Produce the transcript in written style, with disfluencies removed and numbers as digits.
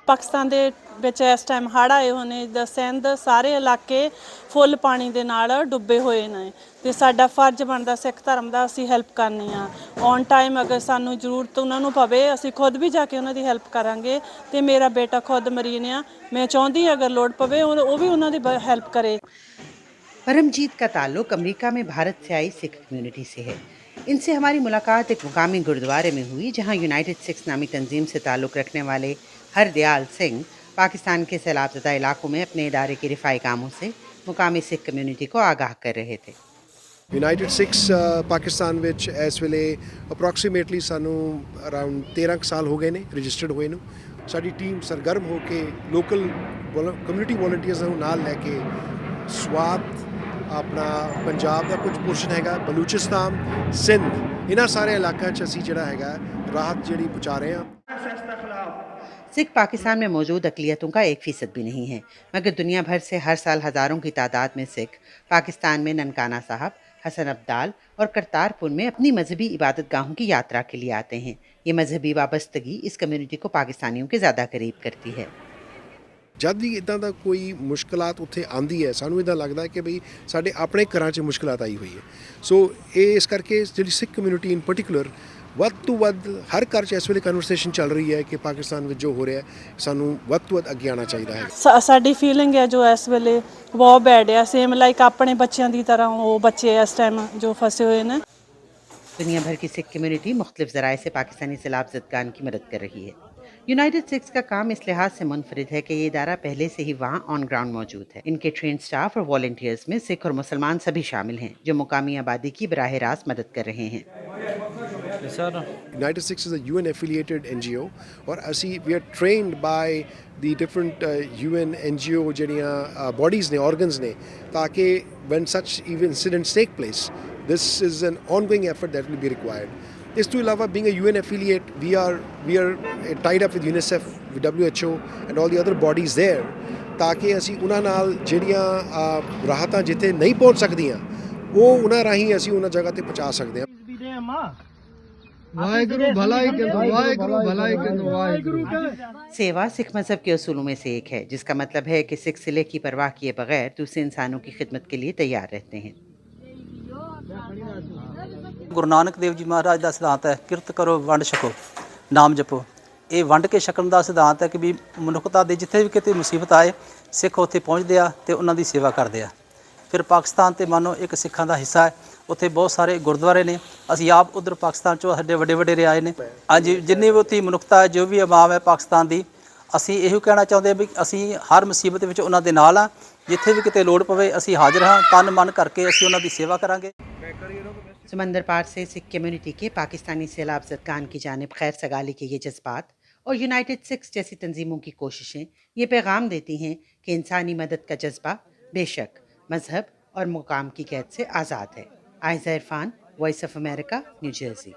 ਪਾਕਿਸਤਾਨ ਦੇ ਵਿੱਚ ਇਸ ਟਾਈਮ ਹੜ੍ਹ ਆਏ ਹੋਏ ਨੇ, ਸਿੰਧ ਸਾਰੇ ਇਲਾਕੇ ਫੁੱਲ ਪਾਣੀ ਦੇ ਨਾਲ ਡੁੱਬੇ ਹੋਏ ਨੇ ਤੇ ਸਾਡਾ ਫਰਜ਼ ਬਣਦਾ ਸਿੱਖ ਧਰਮ ਦਾ ਅਸੀਂ ਹੈਲਪ ਕਰਨੀ ਆ। ਔਨ ਟਾਈਮ ਅਗਰ ਸਾਨੂੰ ਜ਼ਰੂਰਤ ਉਹਨਾਂ ਨੂੰ ਪਵੇ ਅਸੀਂ ਖੁਦ ਵੀ ਜਾ ਕੇ ਉਹਨਾਂ ਦੀ ਹੈਲਪ ਕਰਾਂਗੇ ਤੇ ਮੇਰਾ ਬੇਟਾ ਖੁਦ ਮਰੀਨ ਆ, ਮੈਂ ਚਾਹੁੰਦੀ अगर लोड़ पवे वो भी उन्होंने हेल्प करे। परमजीत का ताल्लुक अमेरिका में भारत से आई सिख कम्युनिटी से है। इनसे हमारी मुलाकात एक मुकामी गुरुद्वारे में हुई, जहां यूनाइटेड सिक्स नामी तंजीम से ताल्लुक़ रखने वाले हरदयाल सिंह पाकिस्तान के सैलाबज़दा इलाकों में अपने इदारे के रिफाई कामों से मुकामी सिख कम्युनिटी को आगाह कर रहे थे। यूनाइटेड सिक्स पाकिस्तान विच इस वेले अप्रोक्सीमेटली सानू अराउंड 13 साल हो गए ने रजिस्टर्ड हुए नूं। साडी टीम सरगर्म होके लोकल कम्युनिटी वॉलंटियर्स नूं नाल लैके स्वात अपना पंजाब का कुछ पोर्शन हैगा, बलूचिस्तान, सिंध, इन्हां सारे इलाकों च असीं जिहड़ा हैगा राहत जिहड़ी पहुँचा रहे हैं। सिख पाकिस्तान में मौजूद अक़लियतों का 1% भी नहीं है, मगर दुनिया भर से हर साल हज़ारों की तादाद में सिख पाकिस्तान में ननकाना साहब, हसन अब्दाल और करतारपुर में अपनी मजहबी इबादत गाहों की यात्रा के लिए आते हैं। ये मजहबी वाबस्तगी इस कम्युनिटी को पाकिस्तानियों के ज़्यादा करीब करती है। जब भी इदा का कोई मुश्किलात उत्थे आंदी है, सानू इदा लगता है कि बई साडे अपने घरां च मुश्किलात आई हुई है। सो इस करके जिहड़ी सिख कम्युनिटी इन पर्टिकुलर ਵੱਧ ਤੋਂ ਵੱਧ ਹਰ ਘਰ 'ਚ ਇਸ ਵੇਲੇ ਕਨਵਰਸੇਸ਼ਨ ਚੱਲ ਰਹੀ ਹੈ ਕਿ ਪਾਕਿਸਤਾਨ ਵਿੱਚ ਜੋ ਹੋ ਰਿਹਾ ਸਾਨੂੰ ਵੱਧ ਤੋਂ ਵੱਧ ਅੱਗੇ ਆਉਣਾ ਚਾਹੀਦਾ ਹੈ। ਸਾਡੀ ਫੀਲਿੰਗ ਹੈ ਜੋ ਇਸ ਵੇਲੇ ਬਹੁਤ ਬੈਡ ਹੈ, ਸੇਮ ਲਾਈਕ ਆਪਣੇ ਬੱਚਿਆਂ ਦੀ ਤਰ੍ਹਾਂ ਉਹ ਬੱਚੇ ਇਸ ਟਾਈਮ ਜੋ ਫਸੇ ਹੋਏ ਨੇ। दुनिया भर की सिख कम्युनिटी मुख्तलिफ ज़राए से पाकिस्तानी सैलाब ज़दगान की मदद कर रही है। यूनाइटेड सिक्स का काम इस लिहाज से मुनफरिद है कि ये इदारा पहले से ही वहाँ ऑन ग्राउंड मौजूद है। इनके ट्रेन स्टाफ और वॉलंटियर्स में सिख और मुसलमान सभी शामिल हैं, जो मुकामी आबादी की बराह रास्त मदद कर रहे हैं। United Six is a UN affiliated NGO और असी we are trained by the different UN NGO ਜਿਹੜੀਆਂ bodies ਨੇ, organs ਨੇ, ताकि when such incidents take place, this is an ongoing effort that will be required. ਇਸ ਤੋਂ ਇਲਾਵਾ being a UN affiliate, we are tied up with UNICEF, with WHO and all the other bodies there, ताकि ਅਸੀਂ ਉਹਨਾਂ ਨਾਲ ਜਿਹੜੀਆਂ ਰਾਹਤਾਂ ਜਿੱਥੇ ਨਹੀਂ ਪਹੁੰਚ ਸਕਦੀਆਂ ਉਹ ਉਹਨਾਂ ਰਾਹੀਂ ਅਸੀਂ ਉਹਨਾਂ ਜਗ੍ਹਾ ਤੇ ਪਹੁੰਚਾ ਸਕਦੇ ਹਾਂ। सेवा सिख मजहब के असूलों में से एक है, जिसका मतलब है कि सिख सिले की परवाह किए बगैर दूसरे इंसानों की खिदमत के लिए तैयार रहते हैं। गुरु नानक देव जी महाराज का सिद्धांत है, किरत करो वंड छको नाम जपो। ये वंड के छकण का सिद्धांत है कि भी मनुखता के जिथे भी कितने मुसीबत आए सिख उत्थे पहुँचते हैं तो उन्हों की सेवा करते हैं। फिर पाकिस्तान तो मानो एक सिखां का हिस्सा है, उत्थे बहुत सारे गुरुद्वारे ने, असी आप उधर पाकिस्तान चो साडे वड्डे वड्डेरे आए ने। हाँ जी, जिन्नी भी उत्थे मनुखता है, जो भी आवाम है पाकिस्तान की, असी इहो कहना चाहते हैं भी असी हर मुसीबत विच उन्हां दे नाल हाँ, जिथे भी किते लोड़ पवे असी हाजिर हाँ, तन मन करके असी उन्हां दी सेवा करांगे। समंदर पार से सिख कम्युनिटी के पाकिस्तानी सैलाब ज़दगान की जानिब खैर सगाली के ये जज्बात और यूनाइटेड सिक्स जैसी तंजीमों की कोशिशें ये पैगाम देती हैं कि इंसानी मदद का जज्बा बेशक मजहब और मुकाम की कैद से आज़ाद है। Aiza Irfan, voice of America, new Jersey.